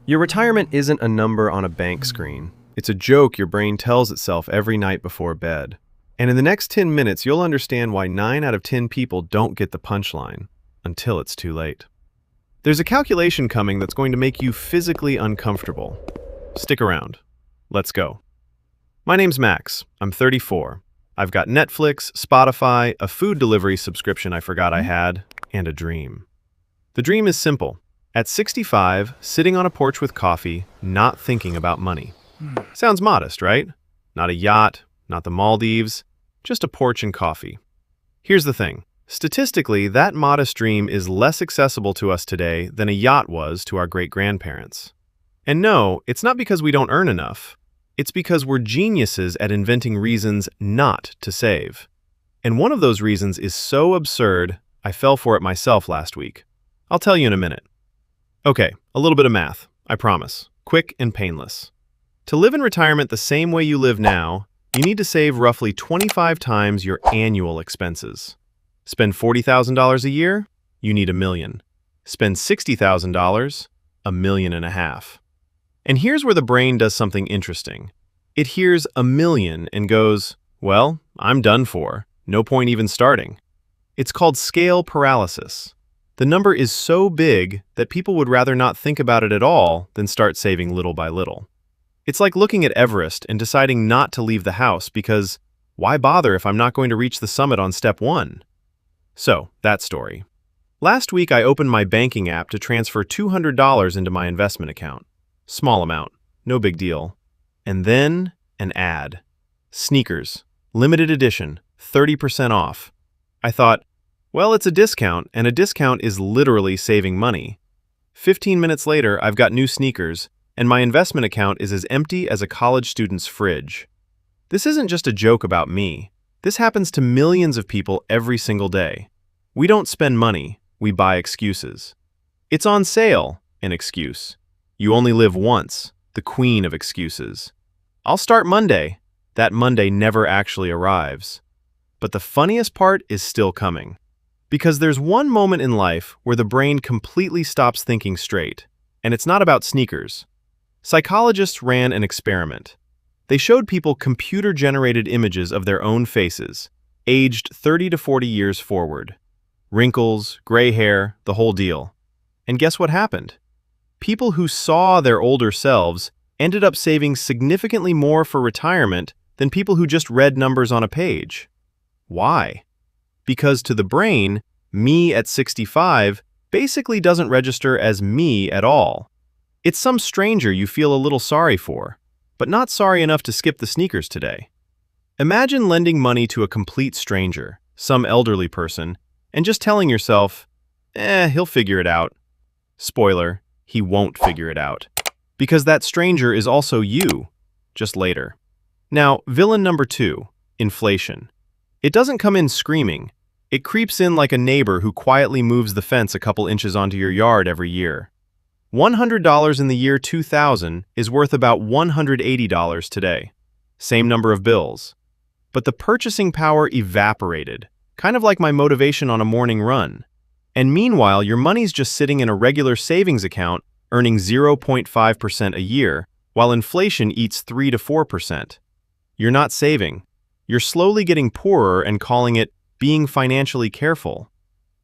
Your retirement isn't a number on a bank screen. It's a joke your brain tells itself every night before bed. And in the next 10 minutes, you'll understand why 9 out of 10 people don't get the punchline until it's too late. There's a calculation coming that's going to make you physically uncomfortable. Stick around. Let's go. My name's Max. I'm 34. I've got Netflix, Spotify, a food delivery subscription I forgot I had, and a dream. The dream is simple. At 65, sitting on a porch with coffee, not thinking about money. Sounds modest, right? Not a yacht, not the Maldives, just a porch and coffee. Here's the thing. Statistically, that modest dream is less accessible to us today than a yacht was to our great-grandparents. And no, it's not because we don't earn enough. It's because we're geniuses at inventing reasons not to save. And one of those reasons is so absurd, I fell for it myself last week. I'll tell you in a minute. Okay, a little bit of math, I promise. Quick and painless. To live in retirement the same way you live now, you need to save roughly 25 times your annual expenses. Spend $40,000 a year? You need $1 million. Spend $60,000? $1.5 million. And here's where the brain does something interesting. It hears $1 million and goes, well, I'm done for. No point even starting. It's called scale paralysis. The number is so big that people would rather not think about it at all than start saving little by little. It's like looking at Everest and deciding not to leave the house because why bother if I'm not going to reach the summit on step 1? So, that story. Last week I opened my banking app to transfer $200 into my investment account. Small amount, no big deal. And then an ad. Sneakers, limited edition, 30% off. I thought, well, it's a discount, and a discount is literally saving money. 15 minutes later, I've got new sneakers, and my investment account is as empty as a college student's fridge. This isn't just a joke about me. This happens to millions of people every single day. We don't spend money, we buy excuses. It's on sale, an excuse. You only live once, the queen of excuses. I'll start Monday. That Monday never actually arrives. But the funniest part is still coming. Because there's one moment in life where the brain completely stops thinking straight, and it's not about sneakers. Psychologists ran an experiment. They showed people computer-generated images of their own faces, aged 30 to 40 years forward. Wrinkles, gray hair, the whole deal. And guess what happened? People who saw their older selves ended up saving significantly more for retirement than people who just read numbers on a page. Why? Because to the brain, me at 65 basically doesn't register as me at all. It's some stranger you feel a little sorry for, but not sorry enough to skip the sneakers today. Imagine lending money to a complete stranger, some elderly person, and just telling yourself, he'll figure it out. Spoiler, he won't figure it out. Because that stranger is also you, just later. Now, villain number 2, inflation. It doesn't come in screaming. It creeps in like a neighbor who quietly moves the fence a couple inches onto your yard every year. $100 in the year 2000 is worth about $180 today. Same number of bills. But the purchasing power evaporated, kind of like my motivation on a morning run. And meanwhile, your money's just sitting in a regular savings account earning 0.5% a year, while inflation eats 3 to 4%. You're not saving. You're slowly getting poorer and calling it being financially careful.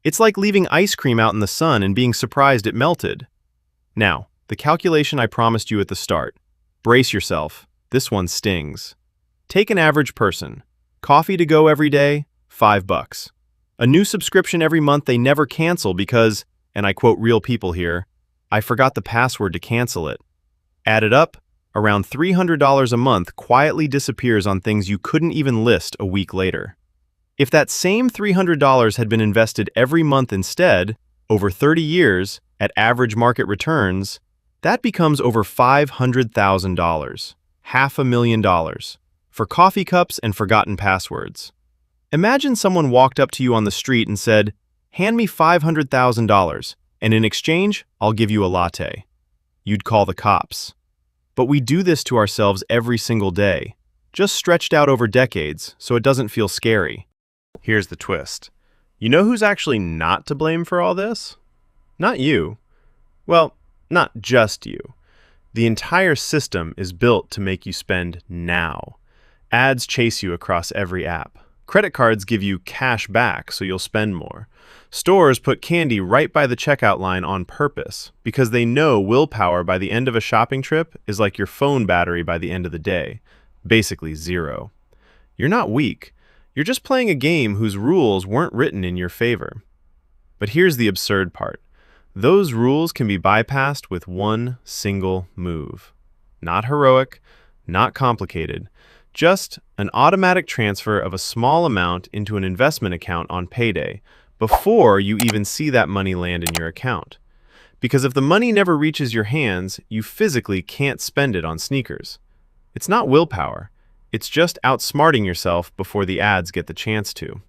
It's like leaving ice cream out in the sun and being surprised it melted. Now, the calculation I promised you at the start. Brace yourself. This one stings. Take an average person. Coffee to go every day, $5. A new subscription every month they never cancel because, and I quote real people here, I forgot the password to cancel it. Add it up, around $300 a month quietly disappears on things you couldn't even list a week later. If that same $300 had been invested every month instead, over 30 years, at average market returns, that becomes over $500,000, $500,000, for coffee cups and forgotten passwords. Imagine someone walked up to you on the street and said, hand me $500,000, and in exchange, I'll give you a latte. You'd call the cops. But we do this to ourselves every single day, just stretched out over decades so it doesn't feel scary. Here's the twist. You know who's actually not to blame for all this? Not you. Well, not just you. The entire system is built to make you spend now. Ads chase you across every app. Credit cards give you cash back so you'll spend more. Stores put candy right by the checkout line on purpose because they know willpower by the end of a shopping trip is like your phone battery by the end of the day, basically zero. You're not weak. You're just playing a game whose rules weren't written in your favor. But here's the absurd part. Those rules can be bypassed with one single move. Not heroic, not complicated, just an automatic transfer of a small amount into an investment account on payday before you even see that money land in your account. Because if the money never reaches your hands, you physically can't spend it on sneakers. It's not willpower. It's just outsmarting yourself before the ads get the chance to.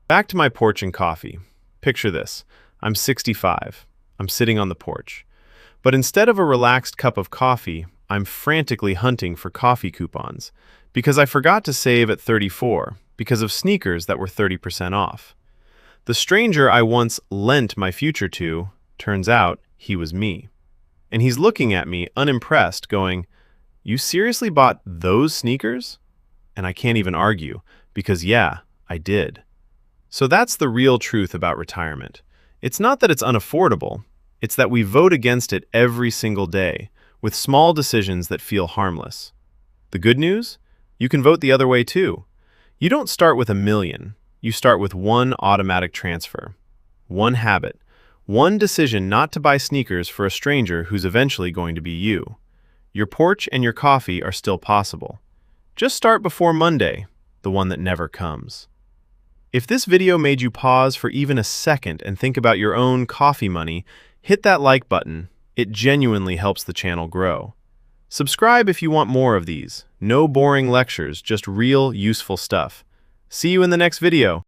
Back to my porch and coffee. Picture this. I'm 65. I'm sitting on the porch. But instead of a relaxed cup of coffee, I'm frantically hunting for coffee coupons because I forgot to save at 34 because of sneakers that were 30% off. The stranger I once lent my future to, turns out he was me. And he's looking at me unimpressed going, "You seriously bought those sneakers?" And I can't even argue because yeah, I did. So that's the real truth about retirement. It's not that it's unaffordable. It's that we vote against it every single day with small decisions that feel harmless. The good news? You can vote the other way too. You don't start with 1,000,000. You start with one automatic transfer, one habit, one decision not to buy sneakers for a stranger who's eventually going to be you. Your porch and your coffee are still possible. Just start before Monday, the one that never comes. If this video made you pause for even a second and think about your own coffee money, hit that like button. It genuinely helps the channel grow. Subscribe if you want more of these. No boring lectures, just real, useful stuff. See you in the next video.